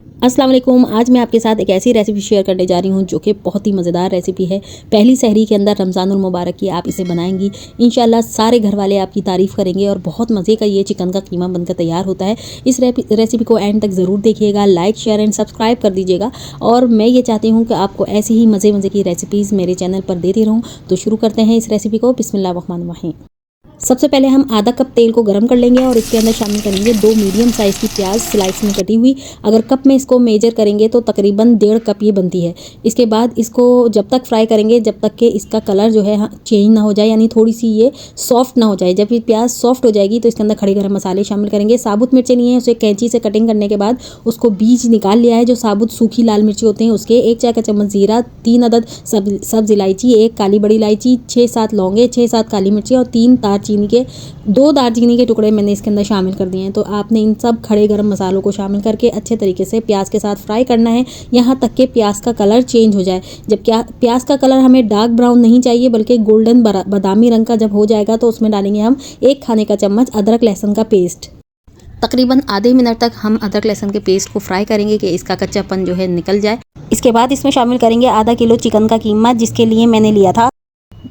अस्सलाम वालेकुम। आज मैं आपके साथ एक ऐसी रेसिपी शेयर करने जा रही हूँ जो कि बहुत ही मज़ेदार रेसिपी है। पहली सहरी के अंदर रमज़ानुल मुबारक की आप इसे बनाएंगी, इंशाल्लाह सारे घर वाले आपकी तारीफ़ करेंगे और बहुत मज़े का ये चिकन का कीमा बनकर तैयार होता है। इस रेसिपी को एंड तक ज़रूर देखिएगा, लाइक शेयर एंड सब्सक्राइब कर दीजिएगा। और मैं ये चाहती हूँ कि आपको ऐसी ही मज़े की रेसिपीज़ मेरे चैनल पर देती रहूँ। तो शुरू करते हैं इस रेसिपी को। बिस्मिल्लाह रहमान रहीम। सबसे पहले हम आधा कप तेल को गर्म कर लेंगे और इसके अंदर शामिल करेंगे 2 मीडियम साइज़ की प्याज स्लाइस में कटी हुई। अगर कप में इसको मेजर करेंगे तो तकरीबन 1.5 कप ये बनती है। इसके बाद इसको जब तक फ्राई करेंगे जब तक कि इसका कलर जो है चेंज ना हो जाए, यानी थोड़ी सी ये सॉफ्ट ना हो जाए। जब ये प्याज सॉफ्ट हो जाएगी तो इसके अंदर खड़े गरम मसाले शामिल करेंगे। साबुत मिर्चें लिए हैं, उसे कैंची से कटिंग करने के बाद उसको बीज निकाल लिया है। जो साबुत सूखी लाल मिर्ची होते हैं उसके 1 चाय का चम्मच ज़ीरा, 3 अदद सब्ज़ इलायची, 1 काली बड़ी इलायची, 6-7 लौंगे, 6-7 काली मिर्ची और 2 दालचीनी के टुकड़े मैंने इसके अंदर शामिल कर दिए हैं। तो आपने इन सब खड़े गरम मसालों को शामिल करके अच्छे तरीके से प्याज के साथ फ्राई करना है, यहाँ तक कि प्याज का कलर चेंज हो जाए। जब प्याज का कलर हमें डार्क ब्राउन नहीं चाहिए बल्कि गोल्डन बादामी रंग का जब हो जाएगा तो उसमें डालेंगे हम 1 खाने का चम्मच अदरक लहसुन का पेस्ट। तकरीबन आधे मिनट तक हम अदरक लहसुन के पेस्ट को फ्राई करेंगे कि इसका कच्चापन जो है निकल जाए। इसके बाद इसमें शामिल करेंगे आधा किलो चिकन का कीमा, जिसके लिए मैंने लिया था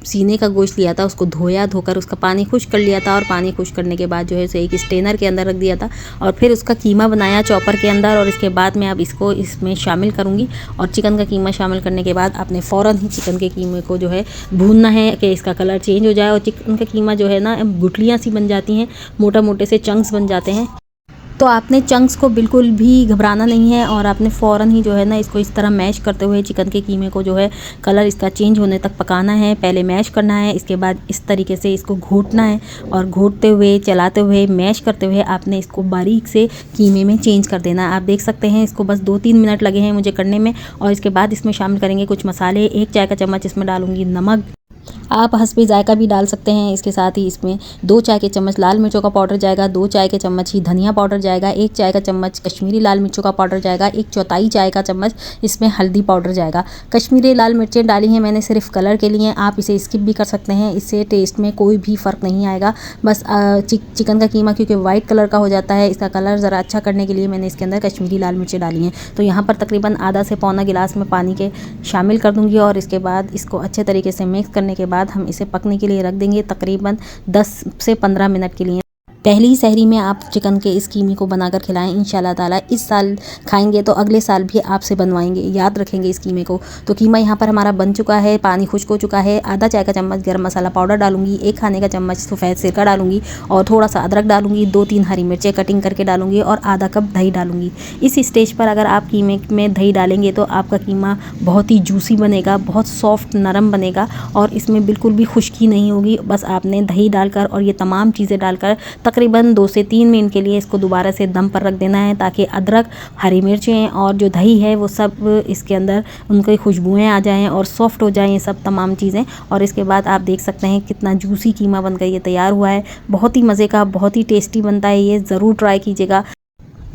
सीने का गोश्त लिया था। उसको धोकर उसका पानी खुश्क कर लिया था और पानी खुश्क करने के बाद जो है उसे एक स्ट्रेनर के अंदर रख दिया था और फिर उसका कीमा बनाया चॉपर के अंदर। और इसके बाद मैं अब इसको इसमें शामिल करूँगी और चिकन का कीमा शामिल करने के बाद आपने फ़ौरन ही चिकन के कीमे को जो है भूनना है कि इसका कलर चेंज हो जाए। और चिकन का कीमा जो है ना गुठलियाँ सी बन जाती हैं, मोटे से चंक्स बन जाते हैं। तो आपने चंक्स को बिल्कुल भी घबराना नहीं है और आपने फ़ौरन ही जो है ना इसको इस तरह मैश करते हुए चिकन के कीमे को जो है कलर इसका चेंज होने तक पकाना है। पहले मैश करना है, इसके बाद इस तरीके से इसको घोटना है और घोटते हुए चलाते हुए मैश करते हुए आपने इसको बारीक से कीमे में चेंज कर देना है। आप देख सकते हैं इसको बस 2-3 मिनट लगे हैं मुझे करने में। और इसके बाद इसमें शामिल करेंगे कुछ मसाले। 1 चाय का चम्मच इसमें डालूंगी नमक, आप हस्बे जायका भी डाल सकते हैं। इसके साथ ही इसमें 2 चाय के चम्मच लाल मिर्चों का पाउडर जाएगा, 2 चाय के चम्मच ही धनिया पाउडर जाएगा, 1 चाय का चम्मच कश्मीरी लाल मिर्चों का पाउडर जाएगा, 1/4 चाय का चम्मच इसमें हल्दी पाउडर जाएगा। कश्मीरी लाल मिर्चें डाली हैं मैंने सिर्फ कलर के लिए, आप इसे स्किप भी कर सकते हैं, इससे टेस्ट में कोई भी फ़र्क नहीं आएगा। बस चिकन का कीमा क्योंकि वाइट कलर का हो जाता है, इसका कलर ज़रा अच्छा करने के लिए मैंने इसके अंदर कश्मीरी लाल मिर्चें डाली हैं। तो यहाँ पर तकरीबन आधा से पौना गिलास में पानी के शामिल कर दूँगी और इसके बाद इसको अच्छे तरीके से मिक्स करने के बाद हम इसे पकने के लिए रख देंगे तकरीबन 10 से 15 मिनट के लिए। पहली ही सहरी में आप चिकन के इस कीमे को बनाकर खिलाएं, इंशाल्लाह ताला इस साल खाएंगे तो अगले साल भी आपसे बनवाएंगे, याद रखेंगे इस कीमे को। तो कीमा यहाँ पर हमारा बन चुका है, पानी खुश्क हो चुका है। आधा चाय का चम्मच गरम मसाला पाउडर डालूंगी, 1 खाने का चम्मच सफ़ेद सिरका डालूंगी और थोड़ा सा अदरक डालूंगी, 2-3 हरी मिर्चें कटिंग करके डालूंगी और आधा कप दही डालूंगी। इस स्टेज पर अगर आप कीमे में दही डालेंगे तो आपका कीमा बहुत ही जूसी बनेगा, बहुत सॉफ्ट नरम बनेगा और इसमें बिल्कुल भी खुश्की नहीं होगी। बस आपने दही डालकर और ये तमाम चीज़ें डालकर तकरीबन 2 से 3 मिनट के लिए इसको दोबारा से दम पर रख देना है, ताकि अदरक, हरी मिर्चें और जो दही है वो सब इसके अंदर उनकी खुशबुएं आ जाएं और सॉफ्ट हो जाएं ये सब तमाम चीज़ें। और इसके बाद आप देख सकते हैं कितना जूसी कीमा बनकर ये तैयार हुआ है। बहुत ही मज़े का, बहुत ही टेस्टी बनता है, ये ज़रूर ट्राई कीजिएगा।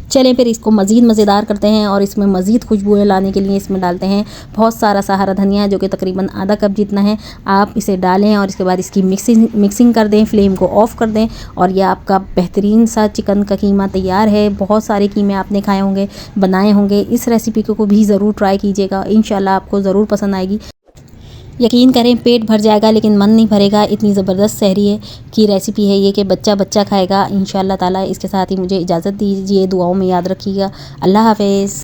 चलें फिर इसको मज़ीद मज़ेदार करते हैं और इसमें मज़ीद खुशबुएं लाने के लिए इसमें डालते हैं बहुत सारा हरा धनिया, जो कि तकरीबन आधा कप जितना है। आप इसे डालें और इसके बाद इसकी मिक्सिंग कर दें, फ्लेम को ऑफ़ कर दें और यह आपका बेहतरीन सा चिकन का कीमा तैयार है। बहुत सारे कीमे आपने खाए होंगे, बनाए होंगे, इस रेसिपी को भी ज़रूर ट्राई कीजिएगा, इंशाल्लाह आपको ज़रूर पसंद आएगी। यकीन करें पेट भर जाएगा लेकिन मन नहीं भरेगा, इतनी ज़बरदस्त सहरी है की रेसिपी है ये कि बच्चा खाएगा इंशाल्लाह ताला। इसके साथ ही मुझे इजाज़त दीजिए, दुआओं में याद रखिएगा। अल्लाह हाफ़िज़।